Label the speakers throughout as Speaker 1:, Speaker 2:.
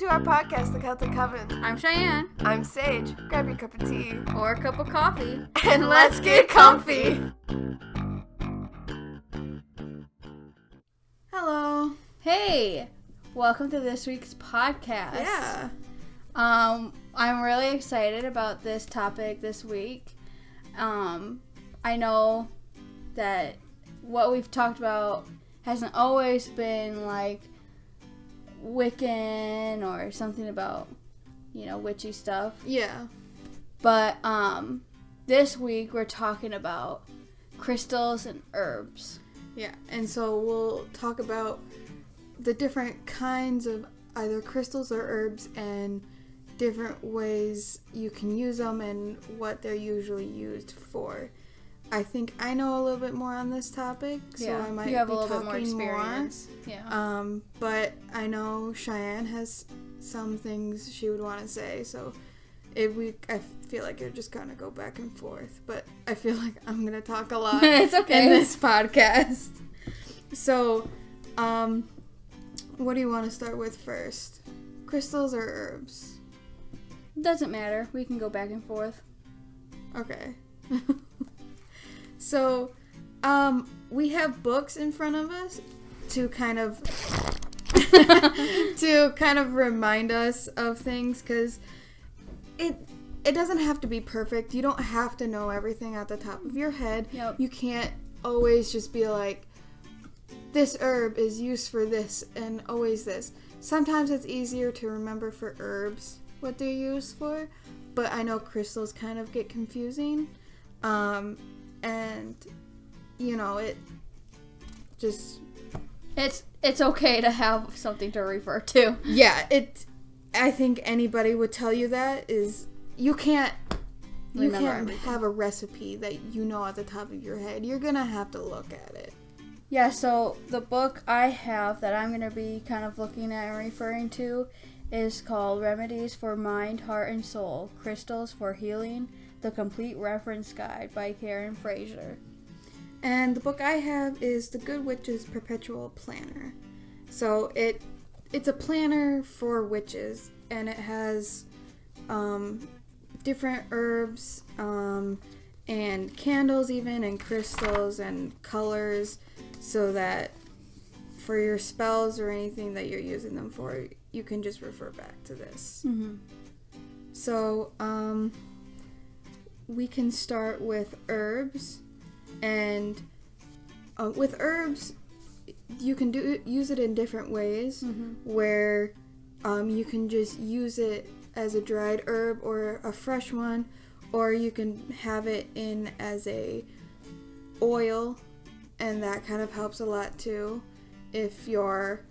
Speaker 1: to our podcast, The Celtic Coven.
Speaker 2: I'm Cheyenne.
Speaker 1: I'm Sage. Grab your cup of tea.
Speaker 2: Or a cup of coffee.
Speaker 1: And let's get comfy. Hello.
Speaker 2: Hey, welcome to this week's podcast.
Speaker 1: Yeah.
Speaker 2: I'm really excited about this topic this week. I know that what we've talked about hasn't always been like Wiccan or something about, witchy stuff.
Speaker 1: Yeah.
Speaker 2: But this week we're talking about crystals and herbs.
Speaker 1: Yeah, and so we'll talk about the different kinds of either crystals or herbs and different ways you can use them and what they're usually used for. I think I know a little bit more on this topic, so I might
Speaker 2: you have
Speaker 1: be
Speaker 2: a little
Speaker 1: talking
Speaker 2: bit more experience.
Speaker 1: more.
Speaker 2: Yeah.
Speaker 1: But I know Cheyenne has some things she would want to say, so I feel like you're just gonna go back and forth. But I feel like I'm gonna talk a lot
Speaker 2: It's okay.
Speaker 1: in this podcast. So, what do you want to start with first? Crystals or herbs?
Speaker 2: Doesn't matter. We can go back and forth.
Speaker 1: Okay. So, we have books in front of us to kind of remind us of things, because it doesn't have to be perfect. You don't have to know everything at the top of your head.
Speaker 2: Yep.
Speaker 1: You can't always just be like, this herb is used for this and always this. Sometimes it's easier to remember for herbs what they're used for, but I know crystals kind of get confusing. And it just...
Speaker 2: It's okay to have something to refer to.
Speaker 1: Yeah, I think anybody would tell you that is you can't have a recipe that you know at the top of your head. You're gonna have to look at it.
Speaker 2: Yeah, so the book I have that I'm going to be kind of looking at and referring to is called Remedies for Mind, Heart, and Soul, Crystals for Healing, The Complete Reference Guide by Karen Fraser.
Speaker 1: And the book I have is The Good Witch's Perpetual Planner. So it's a planner for witches, and it has different herbs and candles even, and crystals and colors, so that for your spells or anything that you're using them for, you can just refer back to this.
Speaker 2: Mm-hmm.
Speaker 1: So we can start with herbs. And with herbs, you can use it in different ways, where you can just use it as a dried herb or a fresh one, or you can have it in as a oil, and that kind of helps a lot too if you're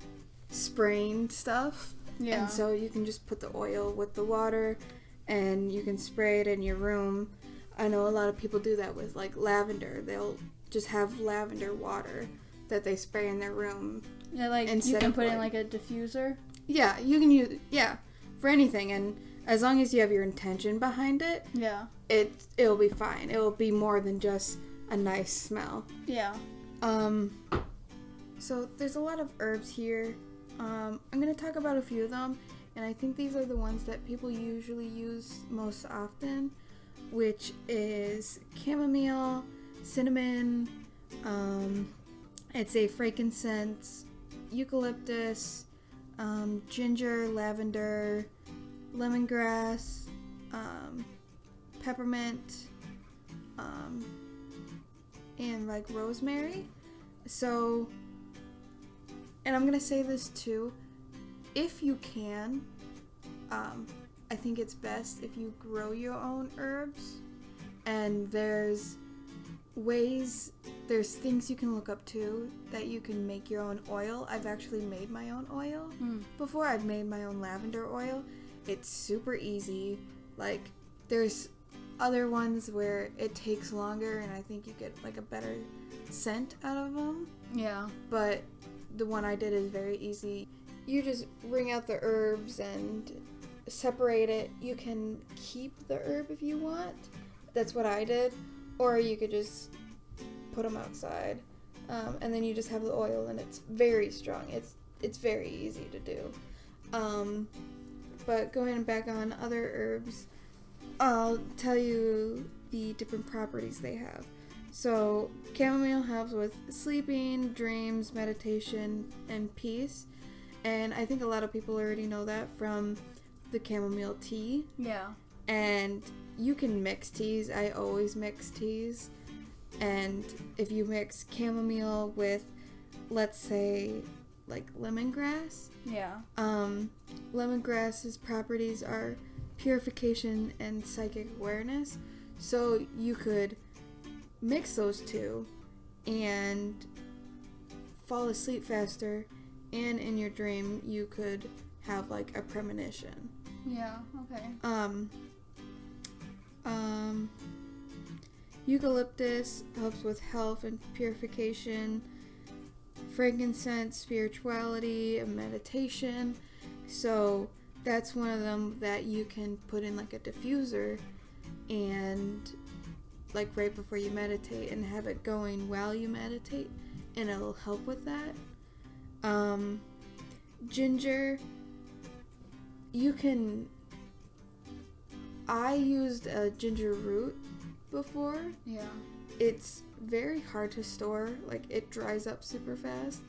Speaker 1: spraying stuff.
Speaker 2: Yeah.
Speaker 1: And so you can just put the oil with the water, and you can spray it in your room. I know a lot of people do that with like lavender. They'll just have lavender water that they spray in their room.
Speaker 2: Yeah, like you can put in like a diffuser.
Speaker 1: Yeah, you can use for anything, and as long as you have your intention behind it, it'll be fine. It'll be more than just a nice smell.
Speaker 2: Yeah.
Speaker 1: So there's a lot of herbs here. I'm gonna talk about a few of them, and I think these are the ones that people usually use most often, which is chamomile, cinnamon, I'd say frankincense, eucalyptus, ginger, lavender, lemongrass, peppermint, and like rosemary. So, and I'm gonna say this too, if you can, I think it's best if you grow your own herbs, and there's things you can look up to that you can make your own oil. I've actually made my own oil before. I've made my own lavender oil. It's super easy. Like, there's other ones where it takes longer, and I think you get like a better scent out of them.
Speaker 2: Yeah.
Speaker 1: But the one I did is very easy. You just wring out the herbs and separate it. You can keep the herb if you want. That's what I did. Or you could just put them outside. And then you just have the oil, and it's very strong. It's very easy to do. But going back on other herbs, I'll tell you the different properties they have. So, chamomile helps with sleeping, dreams, meditation, and peace. And I think a lot of people already know that from the chamomile tea.
Speaker 2: Yeah. And
Speaker 1: you can mix teas. I always mix teas. And if you mix chamomile with, let's say, like lemongrass.
Speaker 2: Yeah.
Speaker 1: Lemongrass's properties are purification and psychic awareness. So you could mix those two and fall asleep faster, and in your dream you could have like a premonition.
Speaker 2: Yeah, okay.
Speaker 1: Eucalyptus helps with health and purification. Frankincense, spirituality, and meditation. So that's one of them that you can put in like a diffuser and like right before you meditate and have it going while you meditate, and it'll help with that. Ginger, I used a ginger root before.
Speaker 2: Yeah.
Speaker 1: It's very hard to store. Like, it dries up super fast.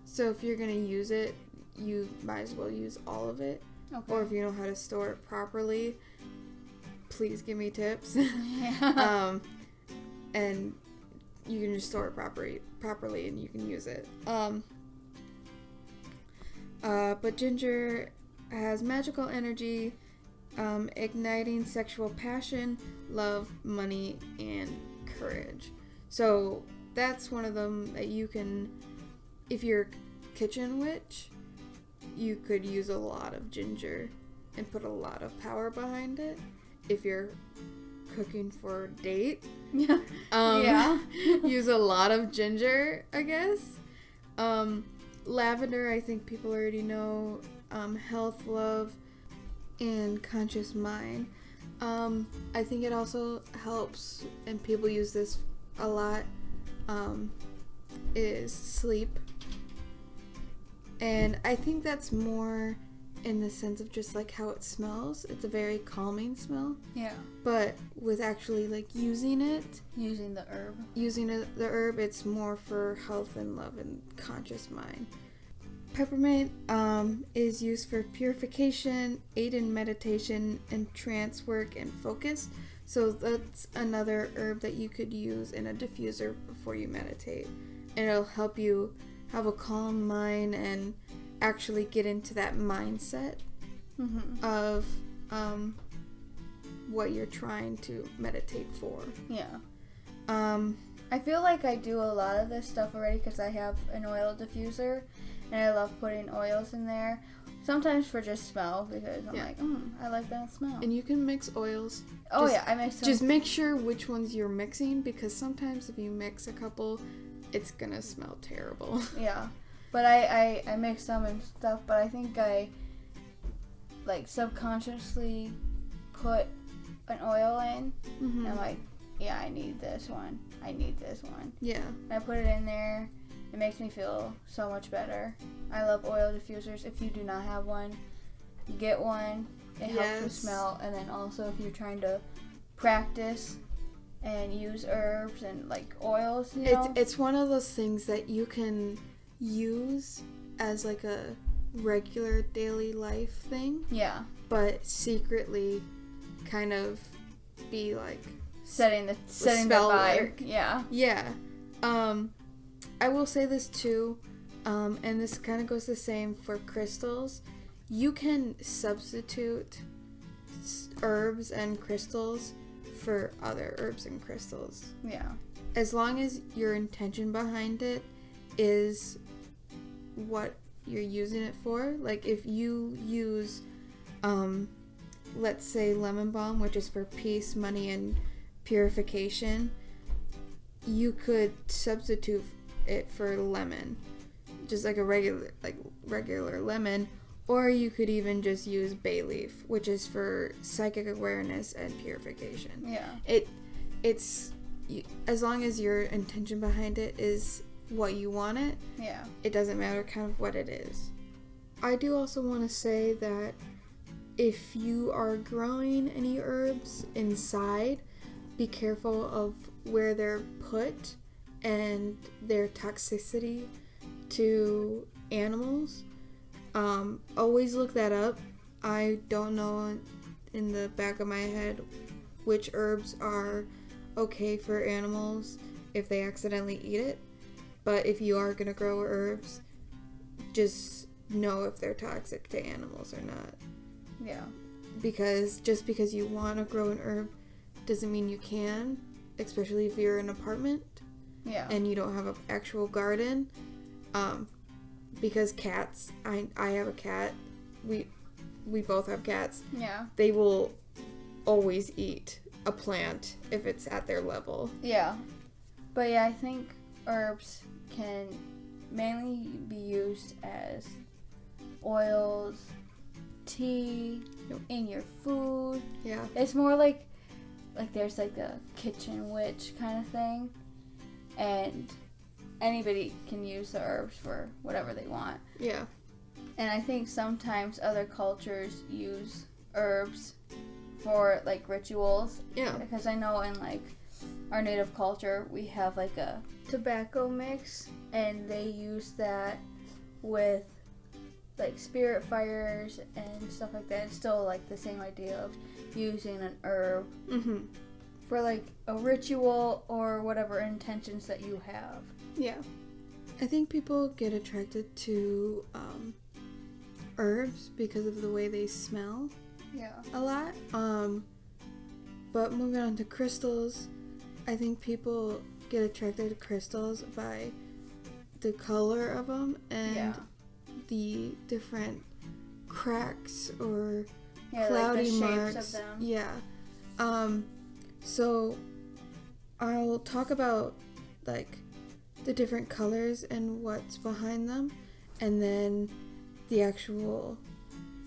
Speaker 1: So if you're going to use it, you might as well use all of it.
Speaker 2: Okay.
Speaker 1: Or if you know how to store it properly, please give me tips.
Speaker 2: Yeah.
Speaker 1: And you can just store it properly and you can use it. But ginger has magical energy, igniting sexual passion, love, money, and courage. So that's one of them that you can, if you're a kitchen witch, you could use a lot of ginger and put a lot of power behind it. If you're cooking for a date,
Speaker 2: yeah.
Speaker 1: Use a lot of ginger, I guess. Lavender, I think people already know. Health, love, and conscious mind. I think it also helps, and people use this a lot, is sleep. And I think that's more in the sense of just like how it smells. It's a very calming smell.
Speaker 2: Yeah.
Speaker 1: But with actually like using it.
Speaker 2: Using the herb.
Speaker 1: The herb, it's more for health and love and conscious mind. Peppermint is used for purification, aid in meditation, and trance work and focus. So that's another herb that you could use in a diffuser before you meditate. And it'll help you have a calm mind and actually get into that mindset of what you're trying to meditate for.
Speaker 2: Yeah. I feel like I do a lot of this stuff already because I have an oil diffuser. And I love putting oils in there. Sometimes for just smell, because I'm like, I like that smell.
Speaker 1: And you can mix oils.
Speaker 2: Oh, yeah, I mix them.
Speaker 1: Just make sure which ones you're mixing, because sometimes if you mix a couple, it's gonna smell terrible.
Speaker 2: Yeah. But I mix them and stuff, but I think I, like, subconsciously put an oil in. And I'm like, yeah, I need this one. I need this one.
Speaker 1: Yeah.
Speaker 2: And I put it in there. It makes me feel so much better. I love oil diffusers. If you do not have one, get one. It helps with smell. And then also if you're trying to practice and use herbs and like oils, you know?
Speaker 1: It's one of those things that you can use as like a regular daily life thing.
Speaker 2: Yeah.
Speaker 1: But secretly kind of be like
Speaker 2: setting the vibe.
Speaker 1: Work.
Speaker 2: Yeah.
Speaker 1: Yeah. I will say this too, and this kind of goes the same for crystals. You can substitute herbs and crystals for other herbs and crystals.
Speaker 2: Yeah.
Speaker 1: As long as your intention behind it is what you're using it for. Like if you use, let's say lemon balm, which is for peace, money, and purification, you could substitute it for lemon, just like a regular lemon, or you could even just use bay leaf, which is for psychic awareness and purification.
Speaker 2: Yeah.
Speaker 1: It's as long as your intention behind it is what you want it.
Speaker 2: Yeah.
Speaker 1: It doesn't matter kind of what it is. I do also want to say that if you are growing any herbs inside, be careful of where they're put and their toxicity to animals. Always look that up. I don't know in the back of my head which herbs are okay for animals if they accidentally eat it. But if you are going to grow herbs, just know if they're toxic to animals or not.
Speaker 2: Yeah.
Speaker 1: Because just because you want to grow an herb doesn't mean you can, especially if you're in an apartment.
Speaker 2: Yeah.
Speaker 1: And you don't have an actual garden. Because cats, I have a cat. We both have cats.
Speaker 2: Yeah.
Speaker 1: They will always eat a plant if it's at their level.
Speaker 2: Yeah. But yeah, I think herbs can mainly be used as oils, tea, in your food.
Speaker 1: Yeah.
Speaker 2: It's more like there's like a kitchen witch kind of thing. And anybody can use the herbs for whatever they want.
Speaker 1: Yeah.
Speaker 2: And I think sometimes other cultures use herbs for like rituals.
Speaker 1: Yeah.
Speaker 2: Because I know in like our native culture we have like a tobacco mix and they use that with like spirit fires and stuff like that. It's still like the same idea of using an herb for like a ritual or whatever intentions that you have.
Speaker 1: Yeah. I think people get attracted to herbs because of the way they smell.
Speaker 2: Yeah.
Speaker 1: A lot. But moving on to crystals, I think people get attracted to crystals by the color of them and the different cracks or cloudy
Speaker 2: like the
Speaker 1: marks.
Speaker 2: shapes of them.
Speaker 1: Yeah. So I'll talk about like the different colors and what's behind them, and then the actual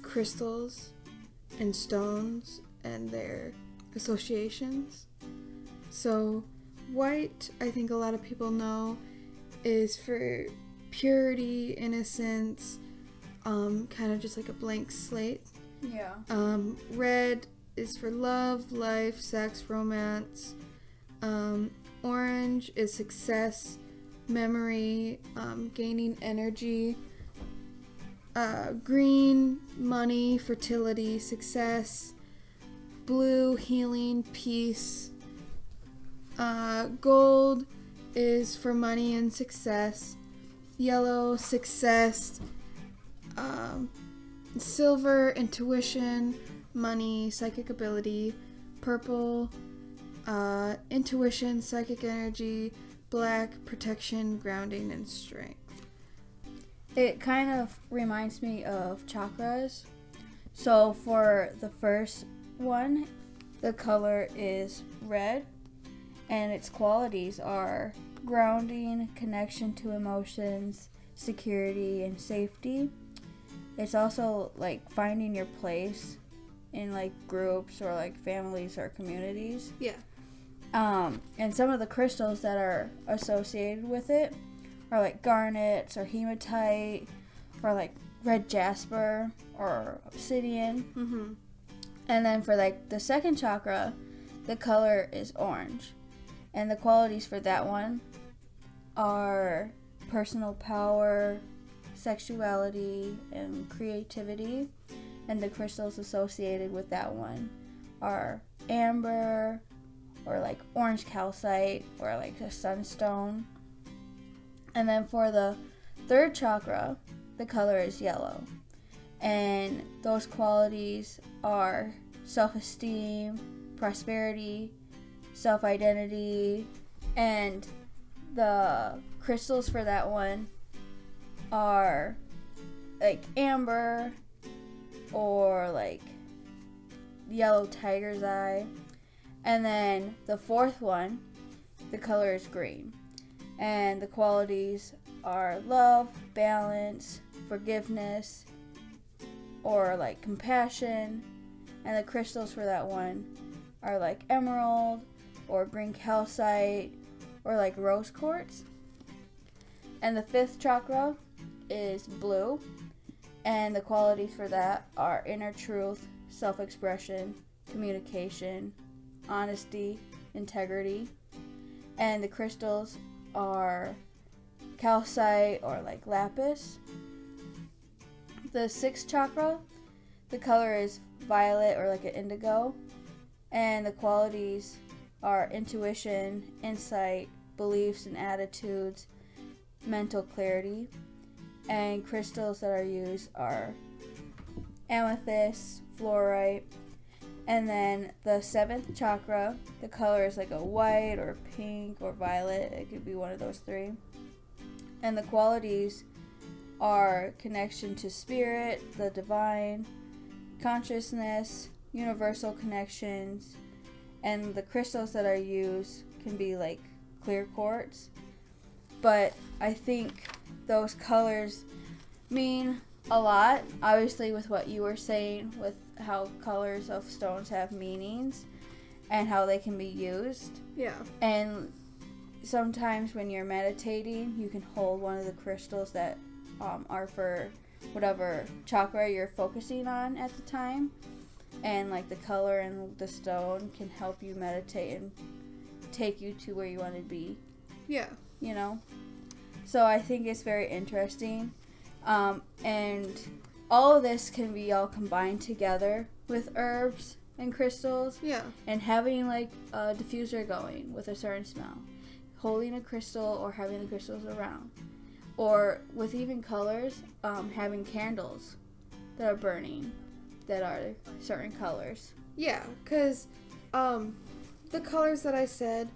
Speaker 1: crystals and stones and their associations. So white, I think a lot of people know, is for purity, innocence, kind of just like a blank slate.
Speaker 2: Yeah.
Speaker 1: Red is for love, life, sex, romance. Orange is success, memory, gaining energy. Green, money, fertility, success. Blue, healing, peace. Gold is for money and success. Yellow, success. Silver, intuition, money, psychic ability. Purple, intuition, psychic energy. Black, protection, grounding, and strength.
Speaker 2: It kind of reminds me of chakras. So for the first one, the color is red, and its qualities are grounding, connection to emotions, security, and safety. It's also like finding your place in like groups or like families or communities.
Speaker 1: Yeah.
Speaker 2: And some of the crystals that are associated with it are like garnets or hematite or like red jasper or obsidian. And then for like the second chakra, the color is orange. And the qualities for that one are personal power, sexuality, and creativity. And the crystals associated with that one are amber or like orange calcite or like a sunstone. And then for the third chakra, the color is yellow. And those qualities are self-esteem, prosperity, self-identity, and the crystals for that one are like amber or like yellow tiger's eye. And then the fourth one, the color is green. And the qualities are love, balance, forgiveness, or like compassion. And the crystals for that one are like emerald or green calcite or like rose quartz. And the fifth chakra is blue. And the qualities for that are inner truth, self-expression, communication, honesty, integrity. And the crystals are calcite or like lapis. The sixth chakra, the color is violet or like an indigo. And the qualities are intuition, insight, beliefs and attitudes, mental clarity. And crystals that are used are amethyst, fluorite. And then the seventh chakra, the color is like a white or pink or violet. It could be one of those three. And the qualities are connection to spirit, the divine, consciousness, universal connections. And the crystals that are used can be like clear quartz. But I think those colors mean a lot, obviously, with what you were saying, with how colors of stones have meanings and how they can be used.
Speaker 1: Yeah.
Speaker 2: And sometimes when you're meditating, you can hold one of the crystals that are for whatever chakra you're focusing on at the time. And like the color and the stone can help you meditate and take you to where you want to be.
Speaker 1: Yeah.
Speaker 2: You know? So I think it's very interesting. And all of this can be all combined together with herbs and crystals.
Speaker 1: Yeah.
Speaker 2: And having like a diffuser going with a certain smell. Holding a crystal or having the crystals around. Or with even colors, having candles that are burning that are certain colors.
Speaker 1: Yeah, because the colors that I said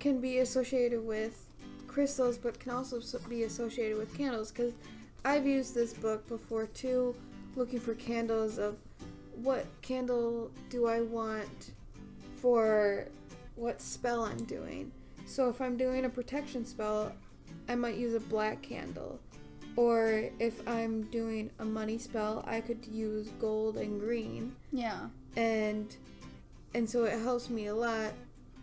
Speaker 1: can be associated with crystals, but can also be associated with candles, because I've used this book before too, looking for candles of what candle do I want for what spell I'm doing. So if I'm doing a protection spell, I might use a black candle. Or if I'm doing a money spell, I could use gold and green.
Speaker 2: Yeah.
Speaker 1: And so it helps me a lot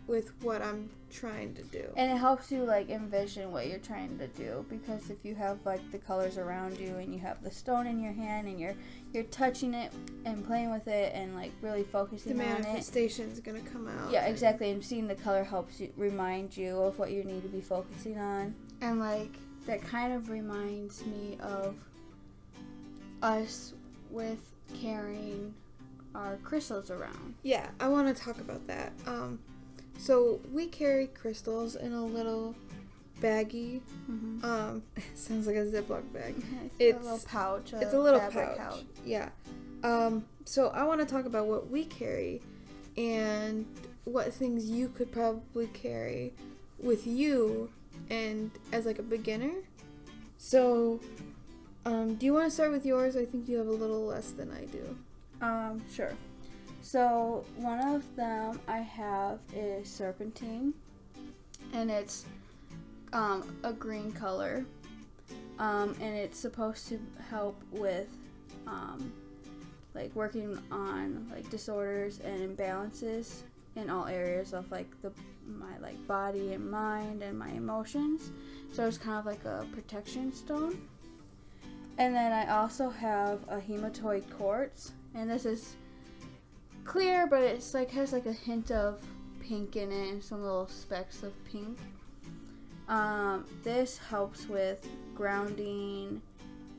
Speaker 1: with what I'm trying to do.
Speaker 2: And it helps you like envision what you're trying to do, because if you have like the colors around you and you have the stone in your hand and you're touching it and playing with it and like really focusing on it,
Speaker 1: the manifestation's gonna come out.
Speaker 2: Yeah, exactly. And seeing the color helps you remind you of what you need to be focusing on. And like that kind of reminds me of us with carrying our crystals around.
Speaker 1: Yeah, I want to talk about that. So we carry crystals in a little baggie.
Speaker 2: Mm-hmm.
Speaker 1: Sounds like a Ziploc bag.
Speaker 2: It's a little pouch.
Speaker 1: It's a little pouch. Yeah. So I want to talk about what we carry and what things you could probably carry with you and as like a beginner. So, do you want to start with yours? I think you have a little less than I do.
Speaker 2: Sure. So one of them I have is serpentine, and it's a green color, and it's supposed to help with like working on like disorders and imbalances in all areas of like my like body and mind and my emotions. So it's kind of like a protection stone. And then I also have a Hematoy Quartz, and this is clear, but it's like has like a hint of pink in it and some little specks of pink. This helps with grounding,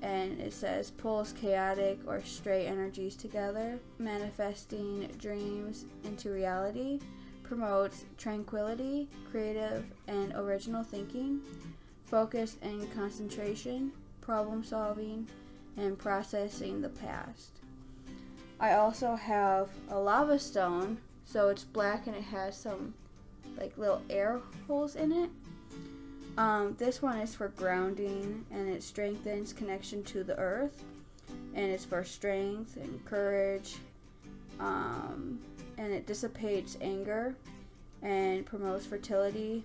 Speaker 2: and it says pulls chaotic or stray energies together, manifesting dreams into reality, promotes tranquility, creative and original thinking, focus and concentration, problem solving, and processing the past. I also have a lava stone, so it's black and it has some like little air holes in it. This one is for grounding, and it strengthens connection to the earth, and it's for strength and courage, and it dissipates anger and promotes fertility,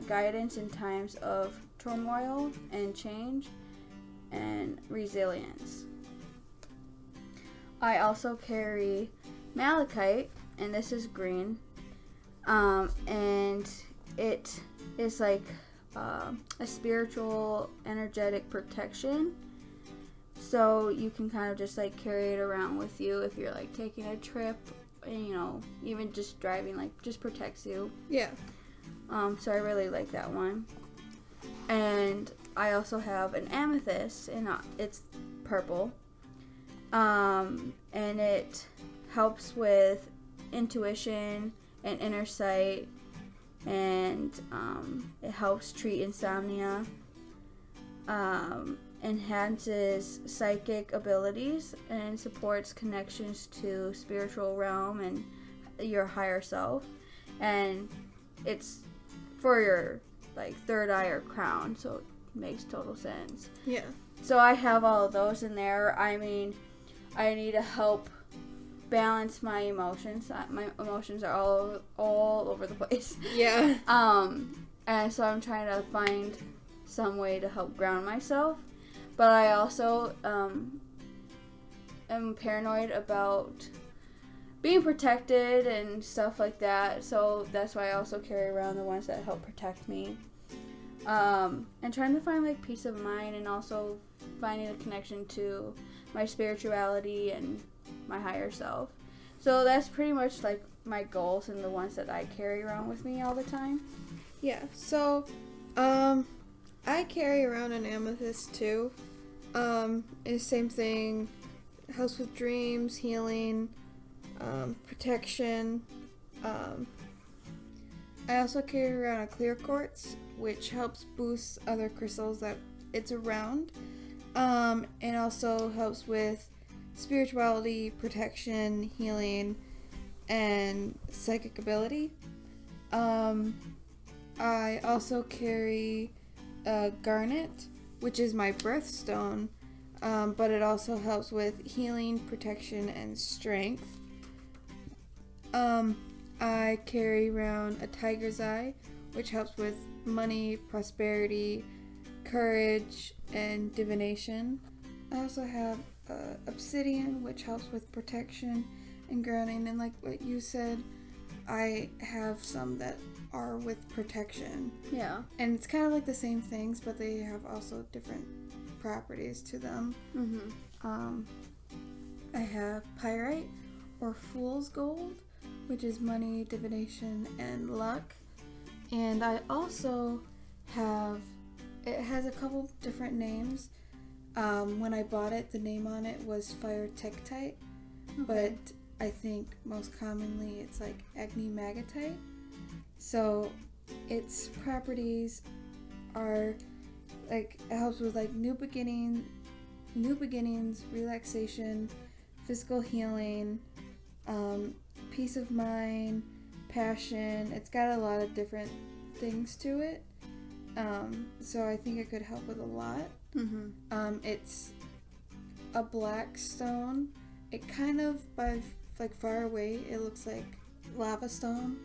Speaker 2: guidance in times of turmoil and change, and resilience. I also carry malachite, and this is green, and it is like a spiritual energetic protection. So you can kind of just like carry it around with you if you're like taking a trip, and, you know, even just driving, like just protects you.
Speaker 1: Yeah.
Speaker 2: So I really like that one. And I also have an amethyst, and it's purple. And it helps with intuition and inner sight, and it helps treat insomnia. Enhances psychic abilities and supports connections to spiritual realm and your higher self, and it's for your like third eye or crown, so it makes total sense.
Speaker 1: Yeah.
Speaker 2: So I have all of those in there. I mean, I need to help balance my emotions. My emotions are all over the place.
Speaker 1: Yeah.
Speaker 2: And so I'm trying to find some way to help ground myself. But I also am paranoid about being protected and stuff like that. So that's why I also carry around the ones that help protect me. And trying to find like peace of mind, and also finding a connection to my spirituality and my higher self. So that's pretty much like my goals and the ones that I carry around with me all the time.
Speaker 1: Yeah. So, I carry around an amethyst too. It's same thing. Helps with dreams, healing, protection. I also carry around a clear quartz, which helps boost other crystals that it's around. And also helps with spirituality, protection, healing, and psychic ability. I also carry Garnet, which is my birthstone, but it also helps with healing, protection, and strength. I carry around a tiger's eye, which helps with money, prosperity, courage, and divination. I also have obsidian, which helps with protection and grounding, and like what you said, I have some that are with protection.
Speaker 2: Yeah.
Speaker 1: And it's kind of like the same things, but they have also different properties to them.
Speaker 2: Mm-hmm.
Speaker 1: I have pyrite, or fool's gold, which is money, divination, and luck. And I also have, it has a couple different names. When I bought it, the name on it was fire tektite, but I think most commonly it's like agni-magatite. So its properties are like, it helps with like new beginnings, relaxation, physical healing, peace of mind, passion. It's got a lot of different things to it. So I think it could help with a lot.
Speaker 2: Mm-hmm.
Speaker 1: It's a black stone. It kind of, by like far away, it looks like lava stone,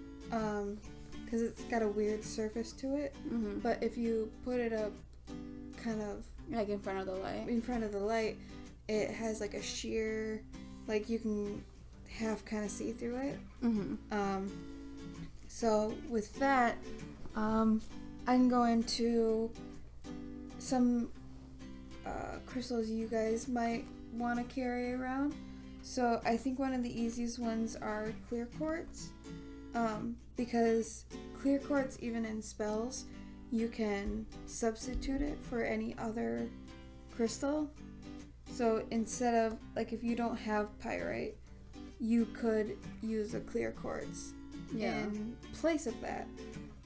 Speaker 1: because it's got a weird surface to it.
Speaker 2: Mm-hmm.
Speaker 1: But if you put it up kind of
Speaker 2: like in front of the light,
Speaker 1: it has like a sheer, like you can half kind of see through it.
Speaker 2: Mm-hmm.
Speaker 1: So with that, I can go into some crystals you guys might want to carry around. So I think one of the easiest ones are clear quartz, because clear quartz, even in spells, you can substitute it for any other crystal. So instead of, like, if you don't have pyrite, you could use a clear quartz in place of that,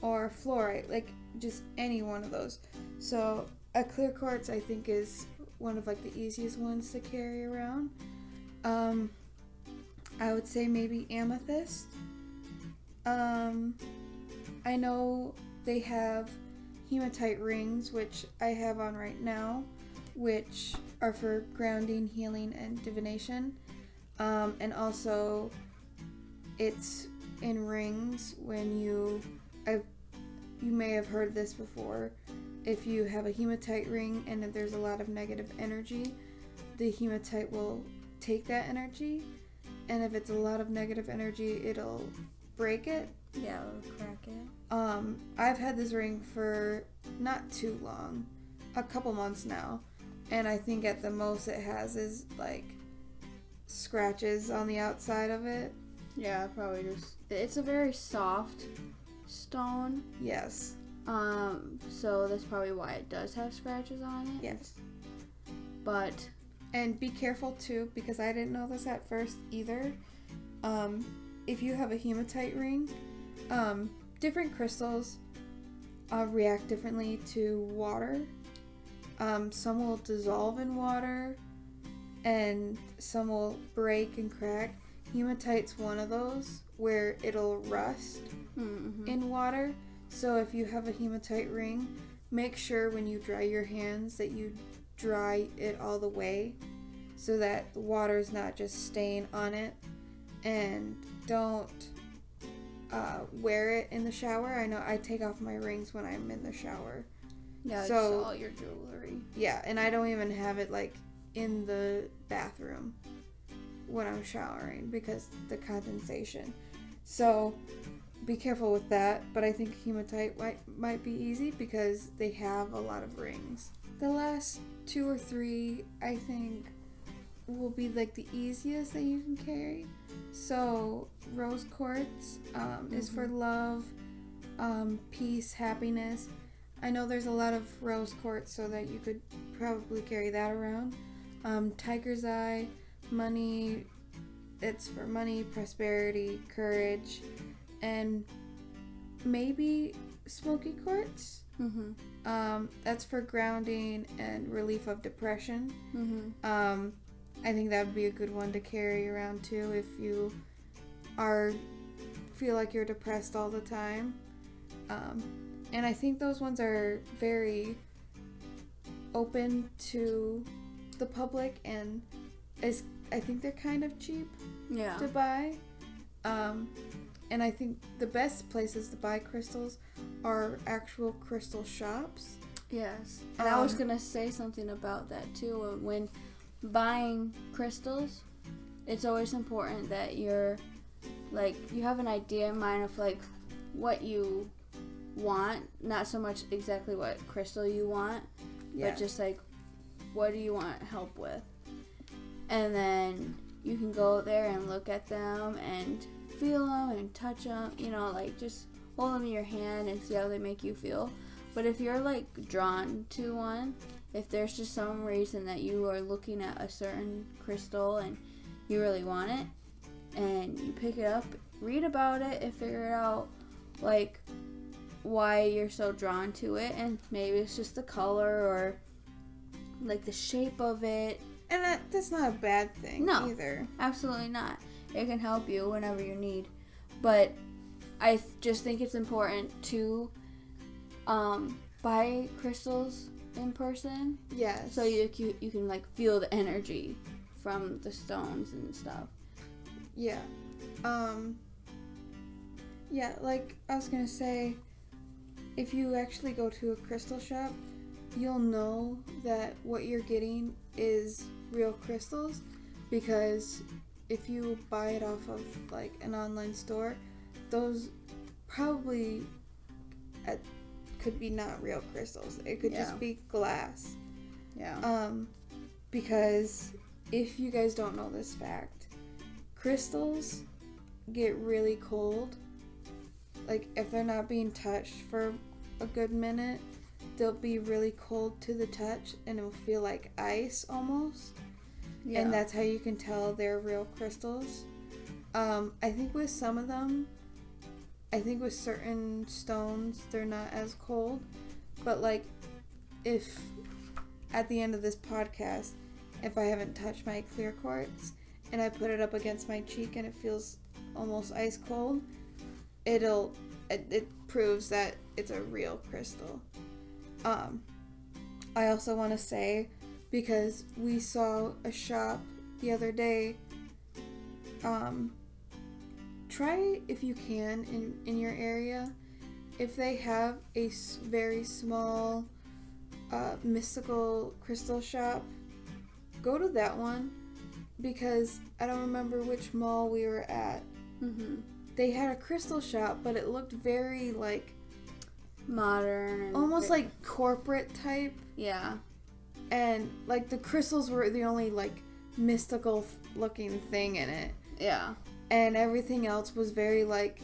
Speaker 1: or fluorite, like just any one of those. So a clear quartz, I think, is one of like the easiest ones to carry around. I would say maybe amethyst. I know they have hematite rings, which I have on right now, which are for grounding, healing, and divination. And also it's in rings when you may have heard this before. If you have a hematite ring and if there's a lot of negative energy, the hematite will take that energy, and if it's a lot of negative energy, it'll break it.
Speaker 2: Yeah, it'll crack it.
Speaker 1: I've had this ring for not too long, a couple months now, And I think at the most it has is, like, scratches on the outside of it.
Speaker 2: Yeah, probably just... It's a very soft stone.
Speaker 1: Yes.
Speaker 2: So that's probably why it does have scratches on it.
Speaker 1: Yes.
Speaker 2: But...
Speaker 1: And be careful, too, because I didn't know this at first either. If you have a hematite ring, different crystals react differently to water. Some will dissolve in water, and some will break and crack. Hematite's one of those where it'll rust in water. So if you have a hematite ring, make sure when you dry your hands that you dry it all the way so that the water's not just staying on it. And don't wear it in the shower. I know I take off my rings when I'm in the shower.
Speaker 2: Yeah,
Speaker 1: so
Speaker 2: just all your jewelry.
Speaker 1: Yeah, and I don't even have it like in the bathroom when I'm showering because the condensation. So be careful with that, but I think hematite might be easy because they have a lot of rings. The last 2 or 3 I think will be like the easiest that you can carry. So rose quartz is for love, peace, happiness. I know there's a lot of rose quartz, so that you could probably carry that around. Tiger's eye, money. It's for money, prosperity, courage, and maybe smoky quartz. That's for grounding and relief of depression. I think that would be a good one to carry around too if you feel like you're depressed all the time. And I think those ones are very open to the public, and I think they're kind of cheap to buy. And I think the best places to buy crystals are actual crystal shops.
Speaker 2: Yes. And I was going to say something about that too. When buying crystals, it's always important that you have an idea in mind of like what you want, not so much exactly what crystal you want, but just like what do you want help with. And then you can go there and look at them and feel them and touch them, like just hold them in your hand and see how they make you feel. But if you're like drawn to one, if there's just some reason that you are looking at a certain crystal and you really want it, and you pick it up, read about it and figure out like why you're so drawn to it, and maybe it's just the color or like the shape of it.
Speaker 1: And that's not a bad thing either.
Speaker 2: Absolutely not. It can help you whenever you need. But I just think it's important to buy crystals in person.
Speaker 1: Yes.
Speaker 2: So you can like feel the energy from the stones and stuff.
Speaker 1: Yeah. Yeah, like I was gonna say, if you actually go to a crystal shop, you'll know that what you're getting is real crystals, because if you buy it off of like an online store, those probably could be not real crystals. It could just be glass. Yeah. Because if you guys don't know this fact, crystals get really cold. Like if they're not being touched for a good minute, they'll be really cold to the touch and it'll feel like ice almost. Yeah. And that's how you can tell they're real crystals. I think with some of them, I think with certain stones, they're not as cold. But like, if at the end of this podcast, if I haven't touched my clear quartz and I put it up against my cheek and it feels almost ice cold, it proves that it's a real crystal. I also want to say, because we saw a shop the other day, try if you can in your area, if they have a very small mystical crystal shop, go to that one, because I don't remember which mall we were at. They had a crystal shop, but it looked very like
Speaker 2: modern and
Speaker 1: almost like corporate type.
Speaker 2: Yeah.
Speaker 1: And, like, the crystals were the only, like, mystical looking thing in it.
Speaker 2: Yeah.
Speaker 1: And everything else was very, like,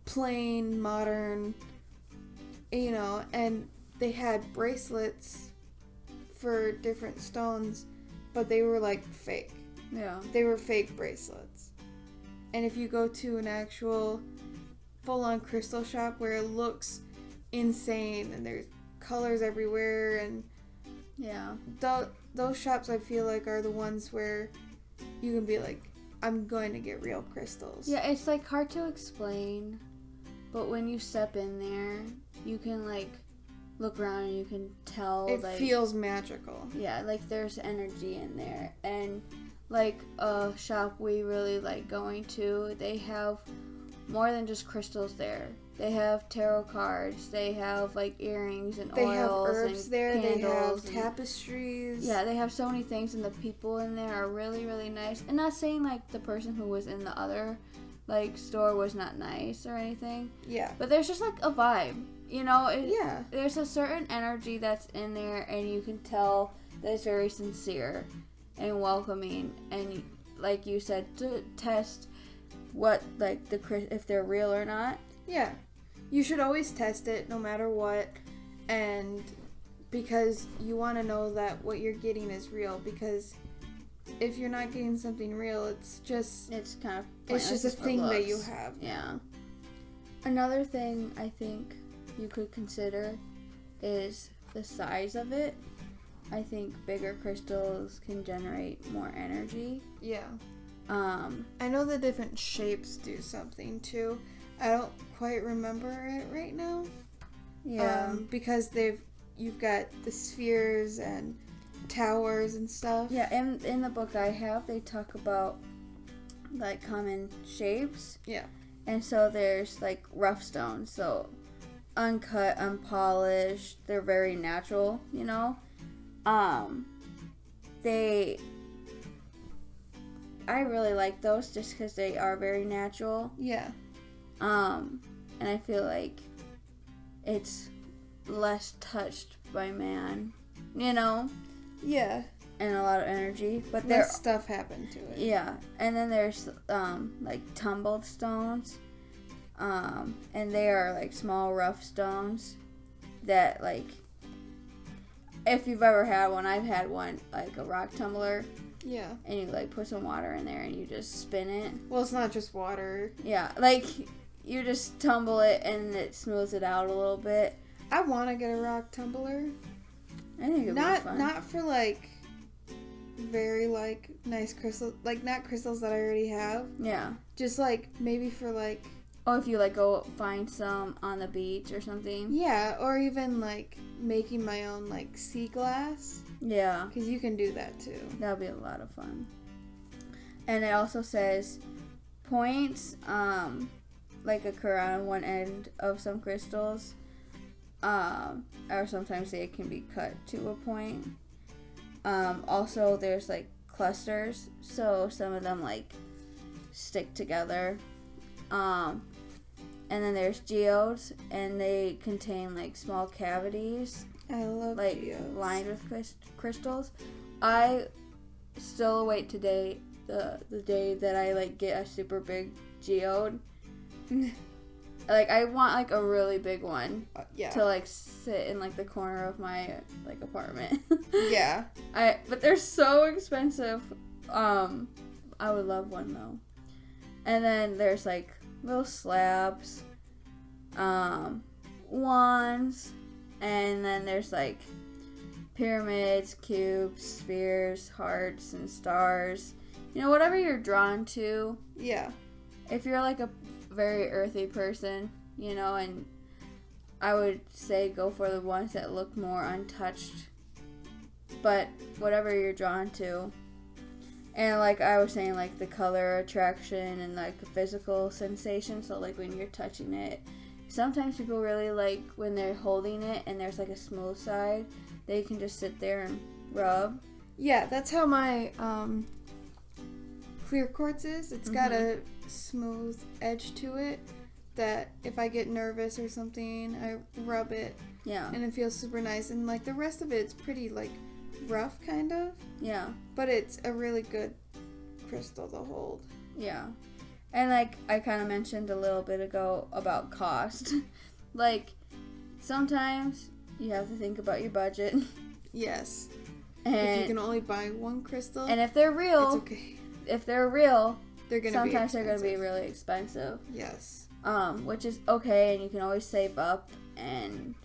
Speaker 1: plain, modern, you know, and they had bracelets for different stones, but they were, like, fake.
Speaker 2: Yeah.
Speaker 1: They were fake bracelets. And if you go to an actual full-on crystal shop where it looks insane and there's colors everywhere, and
Speaker 2: yeah,
Speaker 1: those shops I feel like are the ones where you can be like, I'm going to get real crystals.
Speaker 2: Yeah, it's like hard to explain, but when you step in there, you can like look around and you can tell
Speaker 1: it
Speaker 2: like,
Speaker 1: feels magical.
Speaker 2: Yeah, like there's energy in there. And like a shop we really like going to, they have more than just crystals there. They have tarot cards, they have like earrings and
Speaker 1: they
Speaker 2: oils
Speaker 1: have herbs
Speaker 2: and
Speaker 1: there,
Speaker 2: candles,
Speaker 1: they have tapestries.
Speaker 2: Yeah, they have so many things, and the people in there are really, really nice. And not saying like the person who was in the other like store was not nice or anything.
Speaker 1: Yeah.
Speaker 2: But there's just like a vibe, you know?
Speaker 1: Yeah.
Speaker 2: There's a certain energy that's in there, and you can tell that it's very sincere and welcoming. And like you said, to test what like if they're real or not.
Speaker 1: Yeah. You should always test it no matter what, and because you want to know that what you're getting is real, because if you're not getting something real, it's
Speaker 2: kind of
Speaker 1: it's just a thing that you have.
Speaker 2: Yeah. Another thing I think you could consider is the size of it. I think bigger crystals can generate more energy.
Speaker 1: Yeah. I know the different shapes do something too. I don't quite remember it right now.
Speaker 2: Yeah.
Speaker 1: Because you've got the spheres and towers and stuff.
Speaker 2: Yeah, in the book I have, they talk about like common shapes.
Speaker 1: Yeah.
Speaker 2: And so there's like rough stones, so uncut, unpolished, they're very natural, you know. I really like those just because they are very natural.
Speaker 1: Yeah.
Speaker 2: And I feel like it's less touched by man, you know?
Speaker 1: Yeah.
Speaker 2: And a lot of energy. But
Speaker 1: less stuff happened to it.
Speaker 2: Yeah. And then there's, like, tumbled stones. And they are, like, small, rough stones that, like, if you've ever had one, I've had one, like a rock tumbler.
Speaker 1: Yeah.
Speaker 2: And you, like, put some water in there and you just spin it.
Speaker 1: Well, it's not just water.
Speaker 2: Yeah. Like, you just tumble it and it smooths it out a little bit.
Speaker 1: I want to get a rock tumbler.
Speaker 2: I think it'd be fun.
Speaker 1: Not for, like, very, like, nice crystals. Like, not crystals that I already have.
Speaker 2: Yeah.
Speaker 1: Just, like, maybe for, like...
Speaker 2: Oh, if you, like, go find some on the beach or something.
Speaker 1: Yeah, or even, like, making my own, like, sea glass.
Speaker 2: Yeah.
Speaker 1: Because you can do that, too.
Speaker 2: That would be a lot of fun. And it also says points, like, occur on one end of some crystals. Or sometimes they can be cut to a point. Also, there's, like, clusters. So some of them, like, stick together. And then there's geodes, and they contain, like, small cavities.
Speaker 1: I love
Speaker 2: like,
Speaker 1: geodes.
Speaker 2: Lined with crystals. I still await today the day that I, like, get a super big geode. Like, I want, like, a really big one.
Speaker 1: Yeah.
Speaker 2: To, like, sit in, like, the corner of my, like, apartment.
Speaker 1: Yeah.
Speaker 2: But they're so expensive. I would love one, though. And then there's, like, little slabs, wands, and then there's, like, pyramids, cubes, spheres, hearts, and stars. You know, whatever you're drawn to.
Speaker 1: Yeah.
Speaker 2: If you're, like, a very earthy person, you know, and I would say go for the ones that look more untouched. But whatever you're drawn to. And, like I was saying, like, the color attraction and, like, the physical sensation. So, like, when you're touching it, sometimes people really like when they're holding it and there's, like, a smooth side. They can just sit there and rub.
Speaker 1: Yeah, that's how my clear quartz is. It's got a smooth edge to it that if I get nervous or something, I rub it.
Speaker 2: Yeah.
Speaker 1: And it feels super nice. And, like, the rest of it's pretty, like, rough, kind of.
Speaker 2: Yeah.
Speaker 1: But it's a really good crystal to hold.
Speaker 2: Yeah. And, like, I kind of mentioned a little bit ago about cost. Like, sometimes you have to think about your budget.
Speaker 1: Yes.
Speaker 2: And
Speaker 1: if you can only buy one crystal.
Speaker 2: And if they're real.
Speaker 1: It's okay.
Speaker 2: If they're real.
Speaker 1: They're going to be
Speaker 2: sometimes they're going to be really expensive.
Speaker 1: Yes.
Speaker 2: Which is okay, and you can always save up and,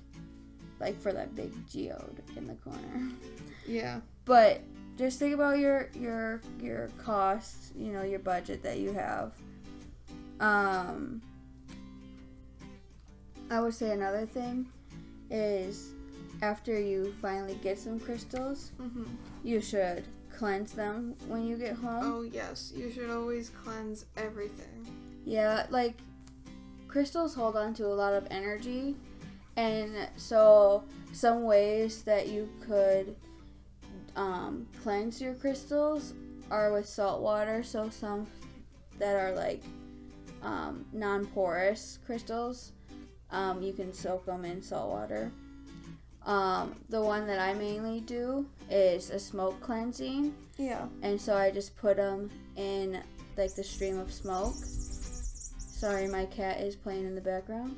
Speaker 2: like, for that big geode in the corner.
Speaker 1: Yeah.
Speaker 2: But just think about your costs, you know, your budget that you have. I would say another thing is after you finally get some crystals, you should cleanse them when you get home.
Speaker 1: Oh, yes. You should always cleanse everything.
Speaker 2: Yeah, like, crystals hold on to a lot of energy, and so some ways that you could cleanse your crystals are with salt water. So some that are like non-porous crystals, you can soak them in salt water. The one that I mainly do is a smoke cleansing.
Speaker 1: Yeah.
Speaker 2: And so I just put them in, like, the stream of smoke. Sorry, my cat is playing in the background.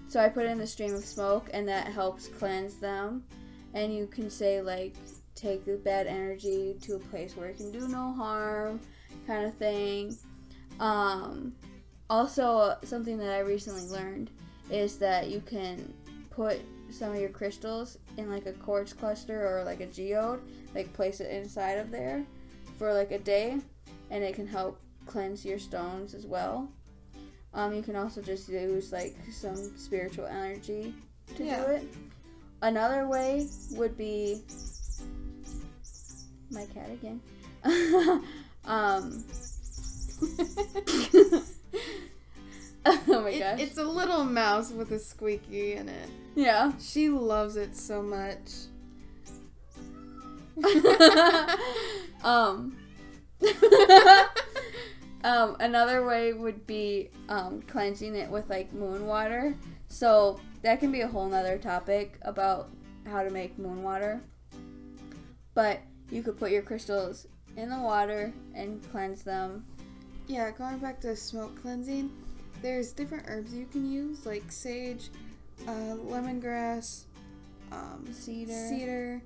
Speaker 2: So I put it in the stream of smoke, and that helps cleanse them. And you can say, like, take the bad energy to a place where it can do no harm, kind of thing. Also, something that I recently learned is that you can put some of your crystals in, like, a quartz cluster or, like, a geode, like, place it inside of there for, like, a day, and it can help cleanse your stones as well. You can also just use, like, some spiritual energy to do it. Another way would be my cat again. Oh my gosh.
Speaker 1: It's a little mouse with a squeaky in it.
Speaker 2: Yeah.
Speaker 1: She loves it so much.
Speaker 2: Another way would be cleansing it with, like, moon water. So that can be a whole nother topic about how to make moon water. But you could put your crystals in the water and cleanse them.
Speaker 1: Yeah, going back to smoke cleansing, there's different herbs you can use, like sage, lemongrass, cedar,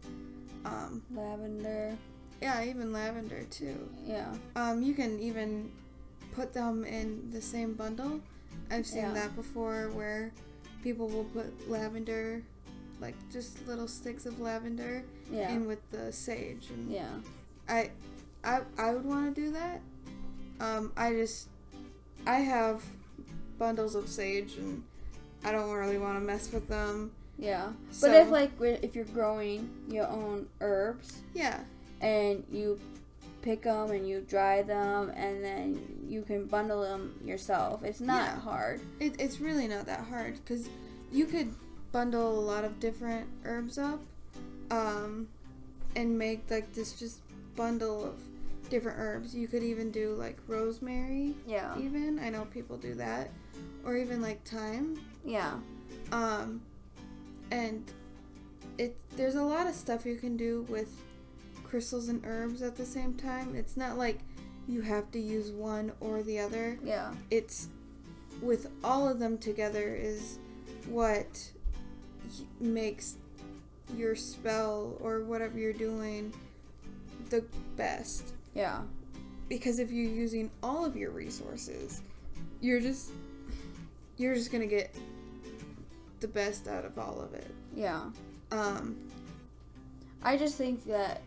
Speaker 2: lavender.
Speaker 1: Yeah, even lavender too.
Speaker 2: Yeah.
Speaker 1: You can even put them in the same bundle. I've seen that before, where people will put lavender, like just little sticks of lavender, in with the sage. And I would want to do that. I have bundles of sage, and I don't really want to mess with them.
Speaker 2: Yeah.
Speaker 1: So,
Speaker 2: but if you're growing your own herbs.
Speaker 1: Yeah.
Speaker 2: And you pick them and you dry them, and then you can bundle them yourself. It's not hard.
Speaker 1: It's really not that hard, because you could bundle a lot of different herbs up, and make, like, this just bundle of different herbs. You could even do, like, rosemary.
Speaker 2: Yeah.
Speaker 1: Even. I know people do that. Or even, like, thyme.
Speaker 2: Yeah.
Speaker 1: And there's a lot of stuff you can do with crystals and herbs at the same time. It's not like you have to use one or the other.
Speaker 2: Yeah.
Speaker 1: It's with all of them together is what makes your spell or whatever you're doing the best.
Speaker 2: Yeah.
Speaker 1: Because if you're using all of your resources, you're just gonna get the best out of all of it.
Speaker 2: Yeah. I just think that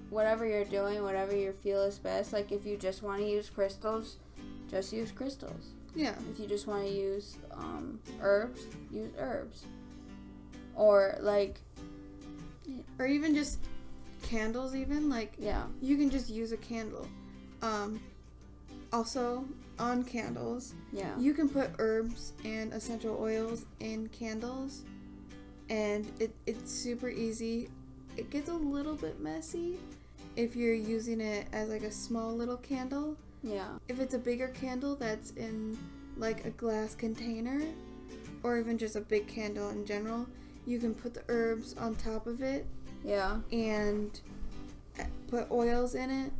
Speaker 2: whatever you're doing, whatever you feel is best, like, if you just want to use crystals, just use crystals.
Speaker 1: Yeah.
Speaker 2: If you just want to use herbs, use herbs. Or, like...
Speaker 1: Or even just candles, even. Like,
Speaker 2: yeah.
Speaker 1: You can just use a candle. Also, on candles, you can put herbs and essential oils in candles, and it's super easy. It gets a little bit messy if you're using it as, like, a small little candle.
Speaker 2: Yeah.
Speaker 1: If it's a bigger candle that's in, like, a glass container, or even just a big candle in general, you can put the herbs on top of it
Speaker 2: Yeah.
Speaker 1: And put oils in it.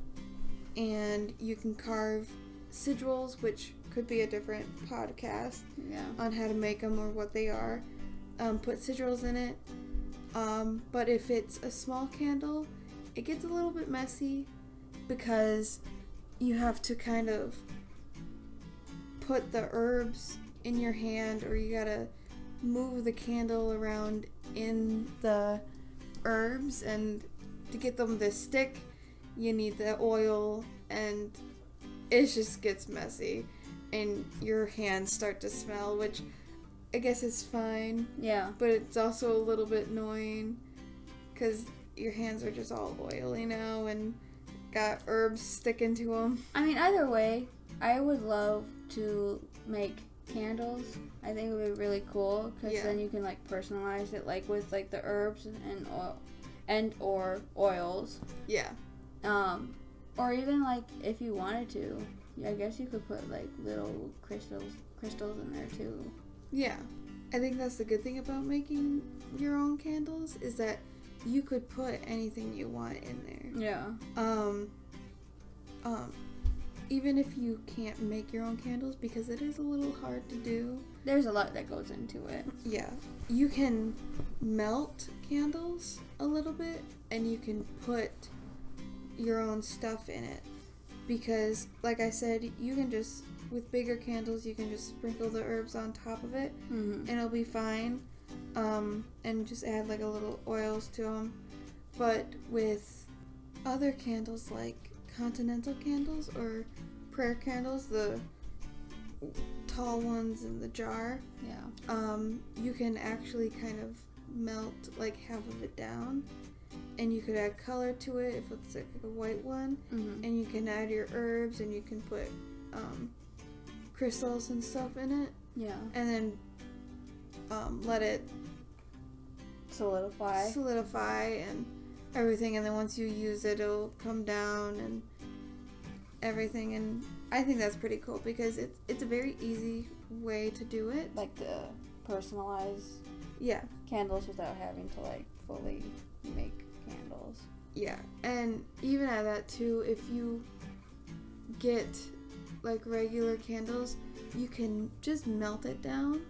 Speaker 1: And you can carve sigils, which could be a different podcast on how to make them or what they are. Put sigils in it. But if it's a small candle, it gets a little bit messy because you have to kind of put the herbs in your hand, or you gotta move the candle around in the herbs, and to get them to stick, you need the oil, and it just gets messy, and your hands start to smell, which I guess is fine.
Speaker 2: Yeah.
Speaker 1: But it's also a little bit annoying because your hands are just all oily now and got herbs sticking to them.
Speaker 2: I mean, either way, I would love to make candles. I think it would be really cool because then you can like personalize it, like with like the herbs and or oils.
Speaker 1: Yeah.
Speaker 2: Or even like if you wanted to, I guess you could put like little crystals in there too.
Speaker 1: Yeah. I think that's the good thing about making your own candles is that you could put anything you want in there.
Speaker 2: Yeah.
Speaker 1: Even if you can't make your own candles, because it is a little hard to do.
Speaker 2: There's a lot that goes into it.
Speaker 1: Yeah. You can melt candles a little bit, and you can put your own stuff in it. Because, like I said, you can just, with bigger candles, you can just sprinkle the herbs on top of it, and it'll be fine. And just add like a little oils to them. But with other candles, like continental candles or prayer candles, the tall ones in the jar, you can actually kind of melt like half of it down, and you could add color to it if it's like a white one, and you can add your herbs, and you can put crystals and stuff in it, and then let it solidify and everything, and then once you use it, it'll come down and everything. And I think that's pretty cool because it's a very easy way to do it,
Speaker 2: like the personalized candles without having to like fully make candles.
Speaker 1: And even at that too, if you get like regular candles, you can just melt it down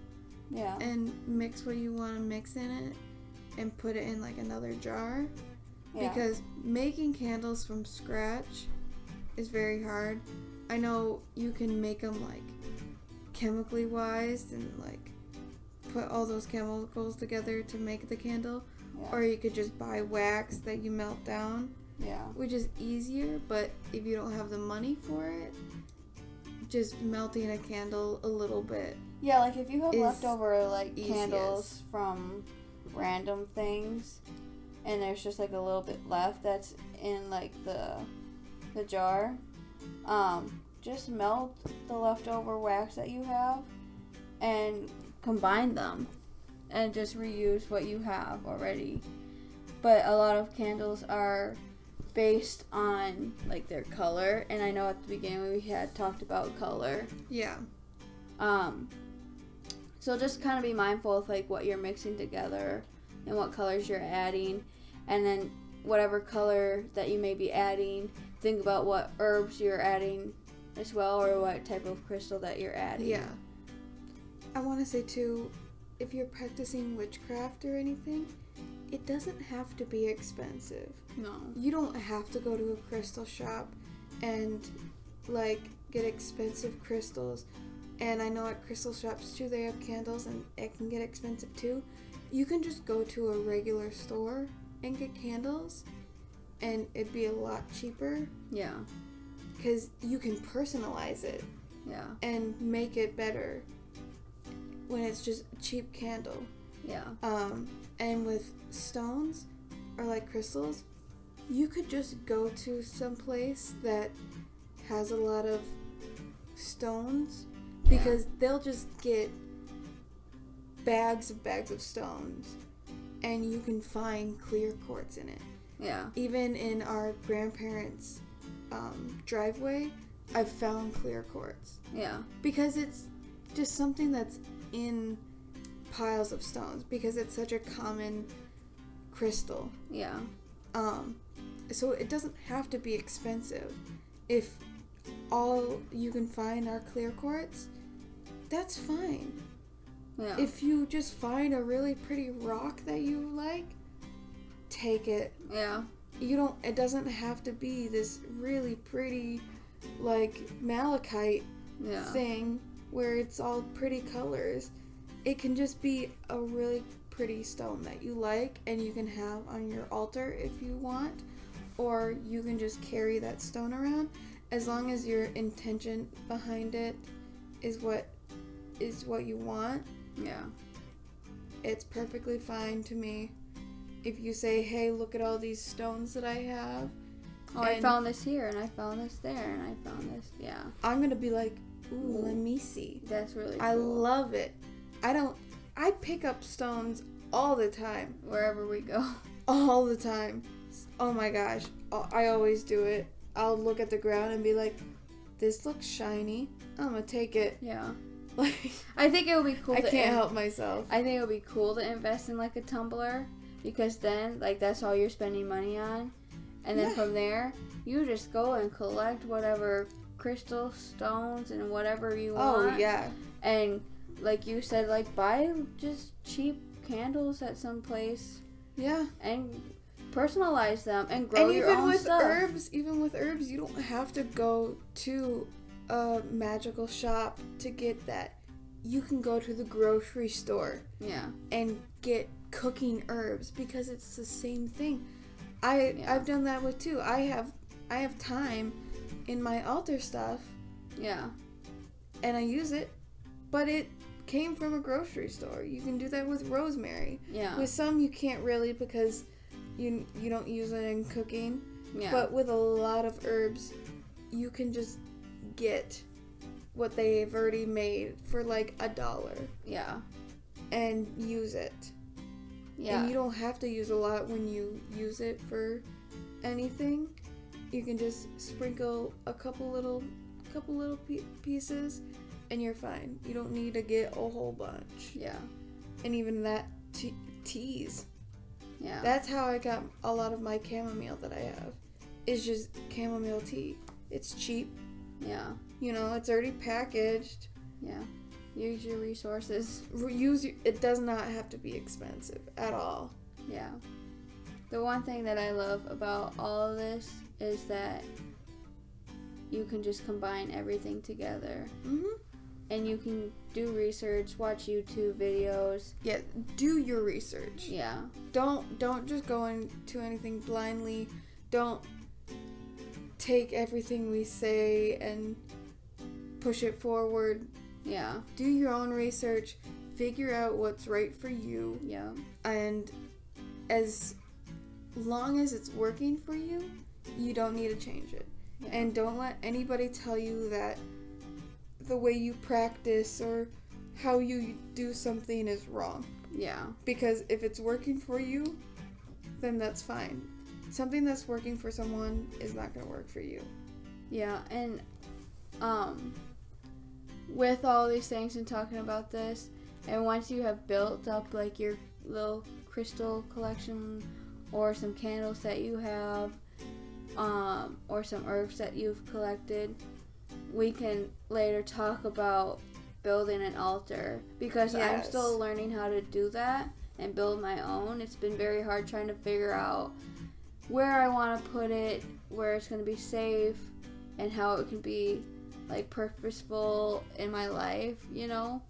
Speaker 1: and mix what you want to mix in it and put it in like another jar. Because making candles from scratch is very hard. I know you can make them like chemically wise and like put all those chemicals together to make the candle, or you could just buy wax that you melt down, which is easier. But if you don't have the money for it, just melting a candle a little bit,
Speaker 2: like if you have leftover like candles from random things and there's just like a little bit left that's in like the jar, just melt the leftover wax that you have and combine them and just reuse what you have already. But a lot of candles are based on like their color, and I know at the beginning we had talked about color. So just kind of be mindful of like what you're mixing together and what colors you're adding, and then whatever color that you may be adding, think about what herbs you're adding as well, or what type of crystal that you're adding.
Speaker 1: I want to say too, if you're practicing witchcraft or anything, it doesn't have to be expensive.
Speaker 2: No.
Speaker 1: You don't have to go to a crystal shop and like get expensive crystals. And I know at crystal shops too, they have candles and it can get expensive too. You can just go to a regular store and get candles, and it'd be a lot cheaper. Because you can personalize it. And make it better when it's just a cheap candle. And with stones or like crystals, you could just go to some place that has a lot of stones, because they'll just get bags of stones, and you can find clear quartz in it. Even in our grandparents' driveway, I've found clear quartz. Because it's just something that's in piles of stones, because it's such a common crystal.
Speaker 2: Yeah.
Speaker 1: So it doesn't have to be expensive. If all you can find are clear quartz, that's fine.
Speaker 2: Yeah.
Speaker 1: If you just find a really pretty rock that you like, take it.
Speaker 2: Yeah.
Speaker 1: It doesn't have to be this really pretty, like, malachite thing where it's all pretty colors. It can just be a really pretty stone that you like and you can have on your altar if you want, or you can just carry that stone around as long as your intention behind it is what you want.
Speaker 2: Yeah.
Speaker 1: It's perfectly fine to me. If you say, hey, look at all these stones that I have.
Speaker 2: Oh, I found this here, and I found this there, and I found this, yeah.
Speaker 1: I'm going to be like, ooh, let me see.
Speaker 2: That's really cool.
Speaker 1: I love it. I pick up stones all the time.
Speaker 2: Wherever we go.
Speaker 1: All the time. Oh my gosh. I always do it. I'll look at the ground and be like, this looks shiny. I'm going to take it.
Speaker 2: Yeah.
Speaker 1: Like,
Speaker 2: I think it would be cool
Speaker 1: I can't help myself.
Speaker 2: I think it would be cool to invest in, like, a tumbler. Because then, like, that's all you're spending money on. And then from there, you just go and collect whatever crystal stones and whatever you want.
Speaker 1: Oh, yeah.
Speaker 2: And, like you said, like, buy just cheap candles at some place.
Speaker 1: Yeah.
Speaker 2: And personalize them and grow your own stuff.
Speaker 1: Even with herbs, you don't have to go to a magical shop to get that. You can go to the grocery store.
Speaker 2: Yeah.
Speaker 1: And get cooking herbs because it's the same thing. I've done that with too. I have thyme in my altar stuff.
Speaker 2: Yeah.
Speaker 1: And I use it, but it came from a grocery store. You can do that with rosemary.
Speaker 2: Yeah.
Speaker 1: With some you can't really because you don't use it in cooking.
Speaker 2: Yeah.
Speaker 1: But with a lot of herbs, you can just get what they've already made for like $1.
Speaker 2: Yeah.
Speaker 1: And use it.
Speaker 2: Yeah.
Speaker 1: And you don't have to use a lot when you use it for anything. You can just sprinkle a couple little pieces and you're fine. You don't need to get a whole bunch.
Speaker 2: Yeah.
Speaker 1: And even that teas.
Speaker 2: Yeah.
Speaker 1: That's how I got a lot of my chamomile that I have. It's just chamomile tea. It's cheap.
Speaker 2: Yeah.
Speaker 1: You know, it's already packaged.
Speaker 2: Yeah. Use your resources.
Speaker 1: It does not have to be expensive at all.
Speaker 2: Yeah. The one thing that I love about all of this is that you can just combine everything together.
Speaker 1: Mm-hmm.
Speaker 2: And you can do research, watch YouTube videos.
Speaker 1: Yeah, do your research.
Speaker 2: Yeah.
Speaker 1: Don't just go into anything blindly. Don't take everything we say and push it forward.
Speaker 2: Yeah.
Speaker 1: Do your own research. Figure out what's right for you.
Speaker 2: Yeah.
Speaker 1: And as long as it's working for you, you don't need to change it. Yeah. And don't let anybody tell you that the way you practice or how you do something is wrong.
Speaker 2: Yeah.
Speaker 1: Because if it's working for you, then that's fine. Something that's working for someone is not going to work for you.
Speaker 2: Yeah, and with all these things and talking about this, and once you have built up like your little crystal collection or some candles that you have, or some herbs that you've collected, we can later talk about building an altar, because
Speaker 1: yes.
Speaker 2: I'm still learning how to do that and build my own. It's been very hard trying to figure out where I want to put it, where it's going to be safe, and how it can be like purposeful in my life, you know.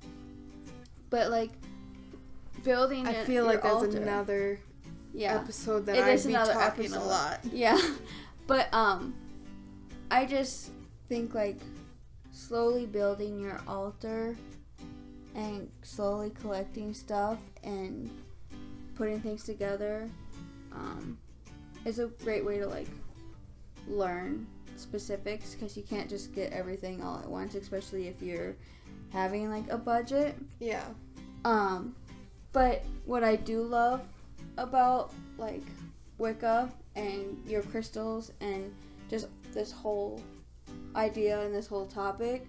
Speaker 2: But like building,
Speaker 1: I feel like that's
Speaker 2: altar,
Speaker 1: another episode that
Speaker 2: I'd be
Speaker 1: talking
Speaker 2: episode.
Speaker 1: a lot.
Speaker 2: Yeah, but I just think like slowly building your altar and slowly collecting stuff and putting things together is a great way to like learn specifics, because you can't just get everything all at once, especially if you're having like a budget.
Speaker 1: Yeah.
Speaker 2: But what I do love about like Wicca and your crystals and just this whole idea and this whole topic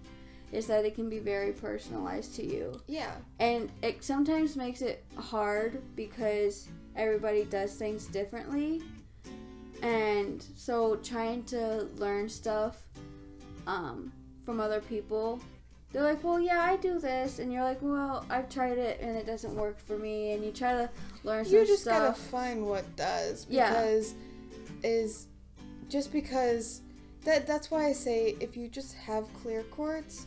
Speaker 2: is that it can be very personalized to you.
Speaker 1: Yeah.
Speaker 2: And it sometimes makes it hard because everybody does things differently. And so trying to learn stuff from other people, they're like, well, yeah, I do this. And you're like, well, I've tried it and it doesn't work for me. And you try to learn some stuff.
Speaker 1: You just gotta find what does. Because that's why I say if you just have clear quartz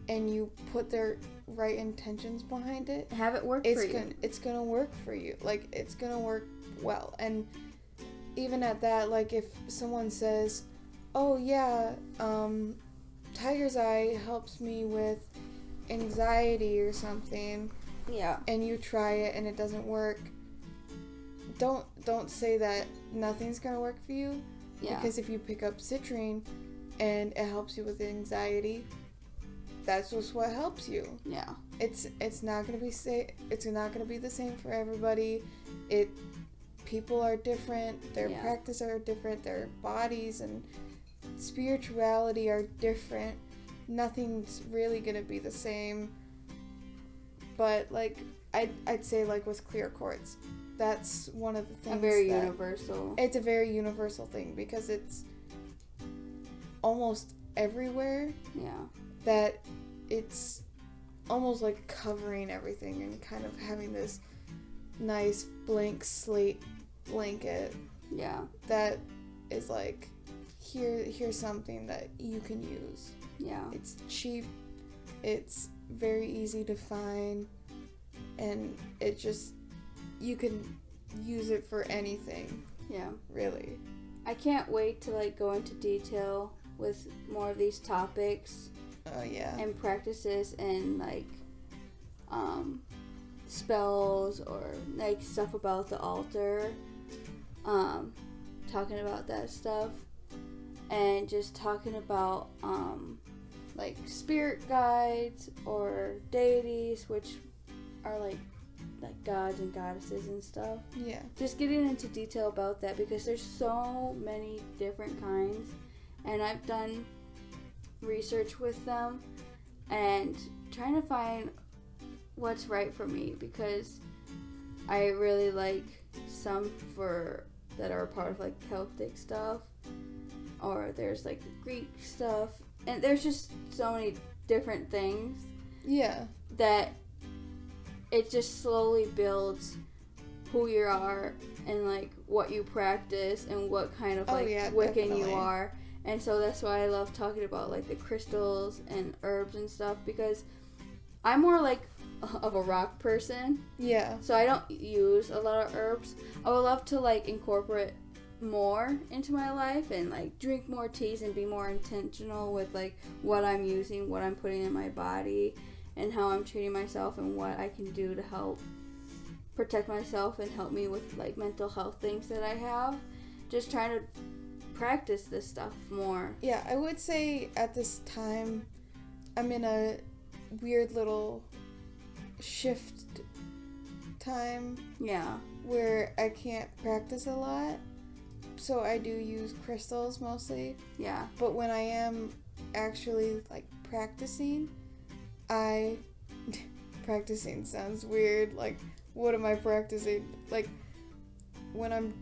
Speaker 1: and you put their right intentions behind it,
Speaker 2: have it work for you.
Speaker 1: It's gonna work for you. Like, it's gonna work well. And even at that, like, if someone says, oh yeah, tiger's eye helps me with anxiety or something, and you try it and it doesn't work, don't say that nothing's gonna work for you, because if you pick up citrine and it helps you with anxiety, that's just what helps you. It's not gonna be it's not gonna be the same for everybody. People are different, their practice are different, their bodies and spirituality are different. Nothing's really gonna be the same. But like I'd say, like, with clear quartz, that's one of the things
Speaker 2: universal.
Speaker 1: It's a very universal thing because it's almost everywhere. That it's almost like covering everything and kind of having this nice blank slate blanket that is like, here's something that you can use. It's cheap, it's very easy to find, and it just, you can use it for anything. Really.
Speaker 2: I can't wait to, like, go into detail with more of these topics. And practices and, like, spells or, like, stuff about the altar, talking about that stuff, and just talking about like spirit guides or deities, which are like gods and goddesses and stuff. Just getting into detail about that, because there's so many different kinds, and I've done research with them and trying to find what's right for me, because I really like some that are a part of, like, Celtic stuff, or there's, like, the Greek stuff, and there's just so many different things that it just slowly builds who you are and, like, what you practice and what kind of Wiccan you are. And so that's why I love talking about, like, the crystals and herbs and stuff, because I'm more like of a rock person. So I don't use a lot of herbs. I would love to, like, incorporate more into my life and, like, drink more teas and be more intentional with, like, what I'm using, what I'm putting in my body, and how I'm treating myself, and what I can do to help protect myself and help me with, like, mental health things that I have. Just trying to practice this stuff more.
Speaker 1: I would say at this time I'm in a weird little shift time where I can't practice a lot, so I do use crystals mostly. But when I am actually, like, practicing practicing sounds weird, like, what am I practicing? Like, when I'm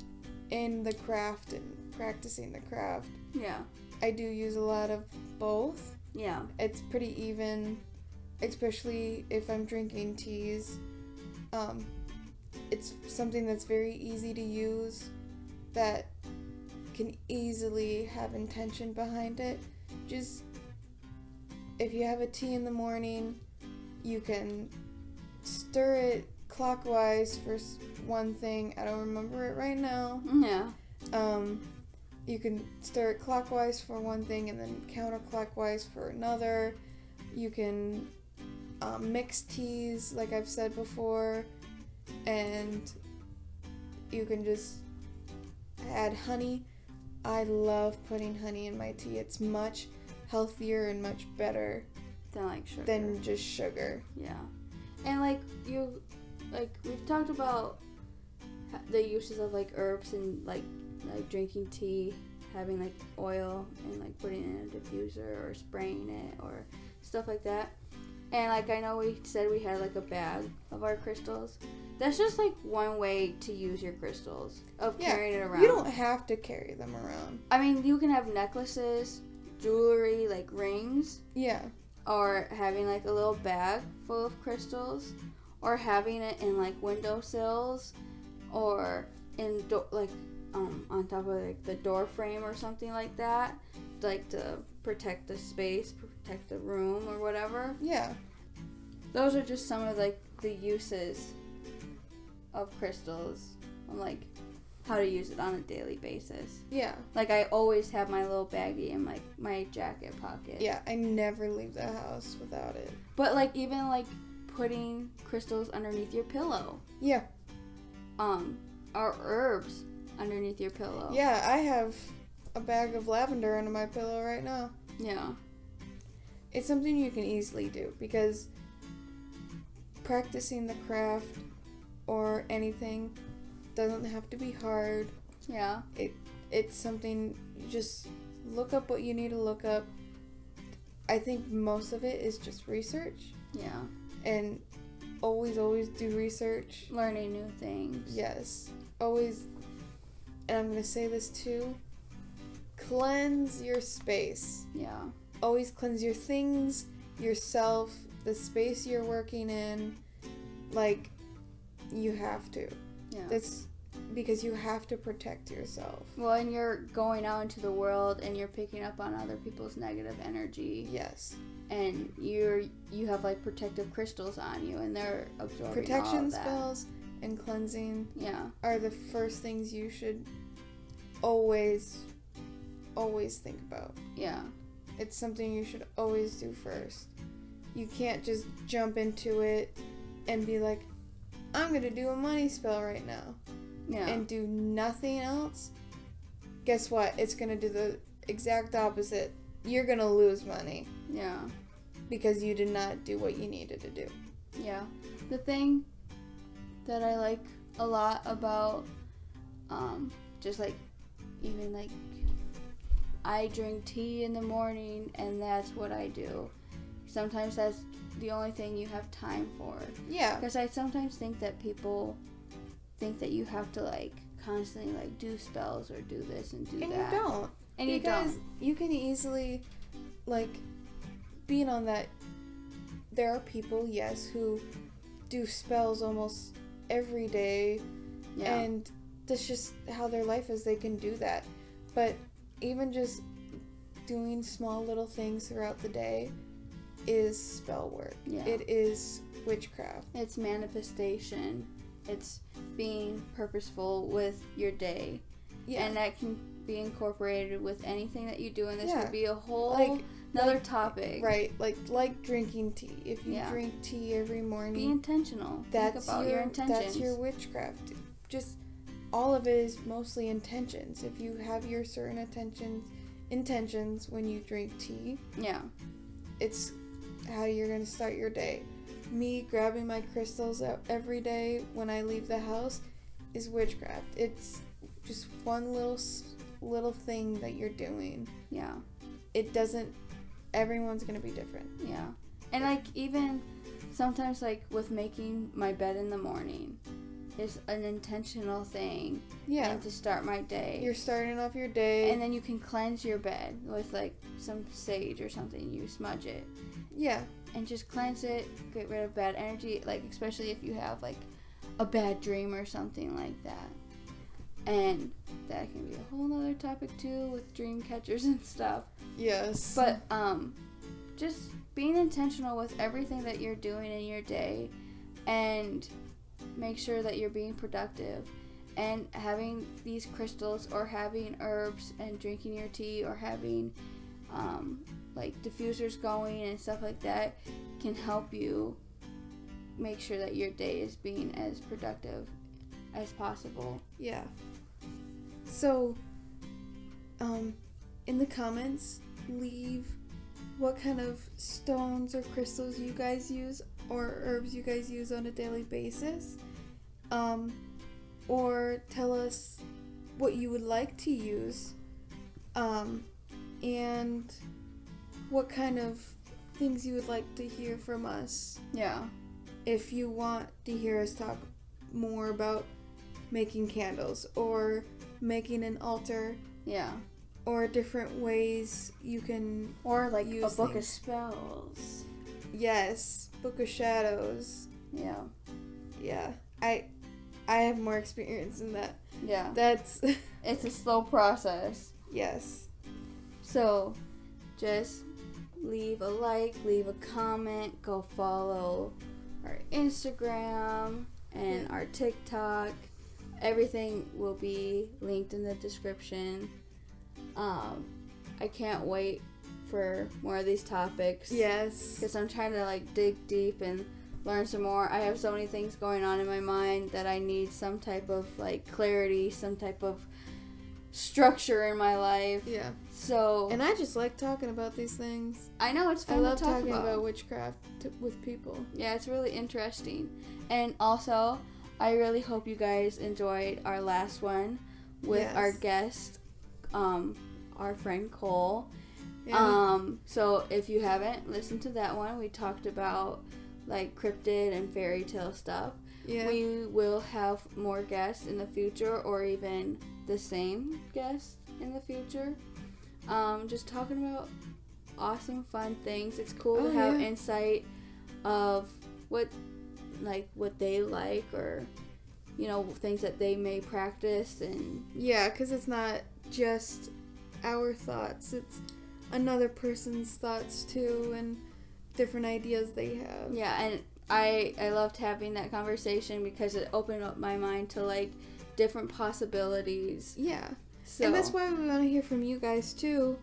Speaker 1: in the craft and practicing the craft, I do use a lot of both. It's pretty even, especially if I'm drinking teas. It's something that's very easy to use, that can easily have intention behind it. Just, if you have a tea in the morning, you can stir it clockwise for one thing. I don't remember it right now. You can stir it clockwise for one thing and then counterclockwise for another. You can mix teas, like I've said before, and you can just add honey. I love putting honey in my tea. It's much healthier and much better than just sugar.
Speaker 2: And, like, we've talked about the uses of, like, herbs and, like drinking tea, having, like, oil and, like, putting it in a diffuser or spraying it or stuff like that. And like I know we said we had like a bag of our crystals. That's just like one way to use your crystals of carrying it around.
Speaker 1: You don't have to carry them around.
Speaker 2: I mean, you can have necklaces, jewelry, like rings.
Speaker 1: Yeah.
Speaker 2: Or having like a little bag full of crystals, or having it in like windowsills, or in on top of like the door frame or something like that, like to protect the space, protect the room or whatever.
Speaker 1: Yeah.
Speaker 2: Those are just some of like the uses of crystals, and like how to use it on a daily basis.
Speaker 1: Yeah.
Speaker 2: Like I always have my little baggie in like my jacket pocket.
Speaker 1: Yeah, I never leave the house without it.
Speaker 2: But like even like putting crystals underneath your pillow.
Speaker 1: Yeah.
Speaker 2: Or herbs underneath your pillow.
Speaker 1: Yeah, I have a bag of lavender under my pillow right now.
Speaker 2: Yeah.
Speaker 1: It's something you can easily do because practicing the craft or anything doesn't have to be hard.
Speaker 2: Yeah.
Speaker 1: It's something, you just look up what you need to look up. I think most of it is just research.
Speaker 2: Yeah.
Speaker 1: And always do research.
Speaker 2: Learning new things.
Speaker 1: Yes. Always, and I'm going to say this too, cleanse your space.
Speaker 2: Yeah.
Speaker 1: Always cleanse your things, yourself, the space you're working in. Like, you have to.
Speaker 2: Yeah.
Speaker 1: That's because you have to protect yourself.
Speaker 2: Well, and you're going out into the world and you're picking up on other people's negative energy.
Speaker 1: Yes.
Speaker 2: And you have like protective crystals on you and they're absorbing
Speaker 1: protection
Speaker 2: all of that.
Speaker 1: Spells and cleansing
Speaker 2: are
Speaker 1: the first things you should always think about.
Speaker 2: Yeah.
Speaker 1: It's something you should always do first. You can't just jump into it and be like, I'm going to do a money spell right now.
Speaker 2: Yeah.
Speaker 1: And do nothing else. Guess what? It's going to do the exact opposite. You're going to lose money.
Speaker 2: Yeah.
Speaker 1: Because you did not do what you needed to do.
Speaker 2: Yeah. The thing that I like a lot about just like even like I drink tea in the morning and that's what I do. Sometimes that's the only thing you have time for.
Speaker 1: Yeah.
Speaker 2: Because I sometimes think that people think that you have to like constantly like do spells or do this and do that.
Speaker 1: And you don't.
Speaker 2: And
Speaker 1: because you can easily like being on that. There are people, yes, who do spells almost every day.
Speaker 2: Yeah.
Speaker 1: And that's just how their life is. They can do that. But even just doing small little things throughout the day is spell work.
Speaker 2: Yeah.
Speaker 1: It is witchcraft.
Speaker 2: It's manifestation. It's being purposeful with your day. Yeah. And that can be incorporated with anything that you do, and this would be a whole another topic.
Speaker 1: Right. Like drinking tea. If you drink tea every morning,
Speaker 2: be intentional. Think about your intentions.
Speaker 1: That's your witchcraft. Just all of it is mostly intentions. If you have your certain intentions when you drink tea, it's how you're going to start your day. Me grabbing my crystals out every day when I leave the house is witchcraft. It's just one little thing that you're doing.
Speaker 2: Yeah.
Speaker 1: It doesn't, everyone's going to be different.
Speaker 2: Yeah. And like even sometimes like with making my bed in the morning is an intentional thing.
Speaker 1: Yeah.
Speaker 2: And to start my day.
Speaker 1: You're starting off your day.
Speaker 2: And then you can cleanse your bed with like some sage or something. You smudge it.
Speaker 1: Yeah.
Speaker 2: And just cleanse it, get rid of bad energy, like especially if you have like a bad dream or something like that. And that can be a whole nother topic too with dream catchers and stuff.
Speaker 1: Yes.
Speaker 2: But just being intentional with everything that you're doing in your day and make sure that you're being productive, and having these crystals or having herbs and drinking your tea or having like diffusers going and stuff like that can help you make sure that your day is being as productive as possible.
Speaker 1: Yeah. So, in the comments, leave what kind of stones or crystals you guys use or herbs you guys use on a daily basis. Or tell us what you would like to use. And what kind of things you would like to hear from us.
Speaker 2: Yeah.
Speaker 1: If you want to hear us talk more about making candles or making an altar.
Speaker 2: Yeah.
Speaker 1: Or different ways you can
Speaker 2: or like
Speaker 1: use
Speaker 2: a book
Speaker 1: things.
Speaker 2: of spells.
Speaker 1: Yes, Book of Shadows.
Speaker 2: Yeah.
Speaker 1: Yeah. I have more experience in that.
Speaker 2: Yeah.
Speaker 1: That's
Speaker 2: it's a slow process.
Speaker 1: Yes.
Speaker 2: So just leave a like, leave a comment, go follow our Instagram and our TikTok. Everything will be linked in the description. I can't wait for more of these topics.
Speaker 1: Yes.
Speaker 2: Because I'm trying to like dig deep and learn some more. I have so many things going on in my mind that I need some type of like clarity, some type of structure in my life.
Speaker 1: Yeah.
Speaker 2: So.
Speaker 1: And I just like talking about these things.
Speaker 2: I know, it's fun
Speaker 1: I love
Speaker 2: to talk
Speaker 1: talking about witchcraft with people.
Speaker 2: Yeah, it's really interesting. And also, I really hope you guys enjoyed our last one with our guest, our friend Cole. Yeah. So if you haven't listened to that one, we talked about like cryptid and fairy tale stuff. Yeah. We will have more guests in the future, or even the same guests in the future. Just talking about awesome, fun things. It's cool to have insight of what they like, or things that they may practice. And
Speaker 1: yeah, because it's not just our thoughts, it's another person's thoughts too, and different ideas they have.
Speaker 2: Yeah, and I loved having that conversation because it opened up my mind to like different possibilities.
Speaker 1: Yeah. So. And that's why we want to hear from you guys too,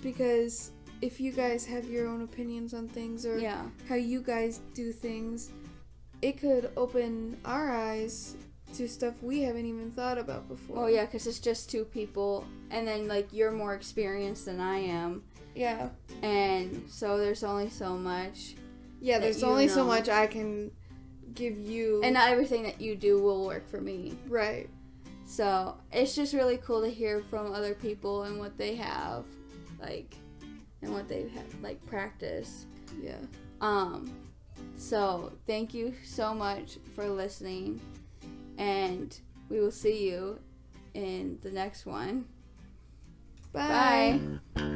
Speaker 1: because if you guys have your own opinions on things, or how you guys do things, it could open our eyes to stuff we haven't even thought about before.
Speaker 2: Oh yeah, because it's just two people, and then like you're more experienced than I am.
Speaker 1: Yeah.
Speaker 2: And so there's only so much.
Speaker 1: Yeah, there's only so much I can give you.
Speaker 2: And not everything that you do will work for me.
Speaker 1: Right.
Speaker 2: So it's just really cool to hear from other people and what they have, like, and what they have, like, practiced.
Speaker 1: Yeah.
Speaker 2: So thank you so much for listening, and we will see you in the next one.
Speaker 1: Bye.
Speaker 2: Bye.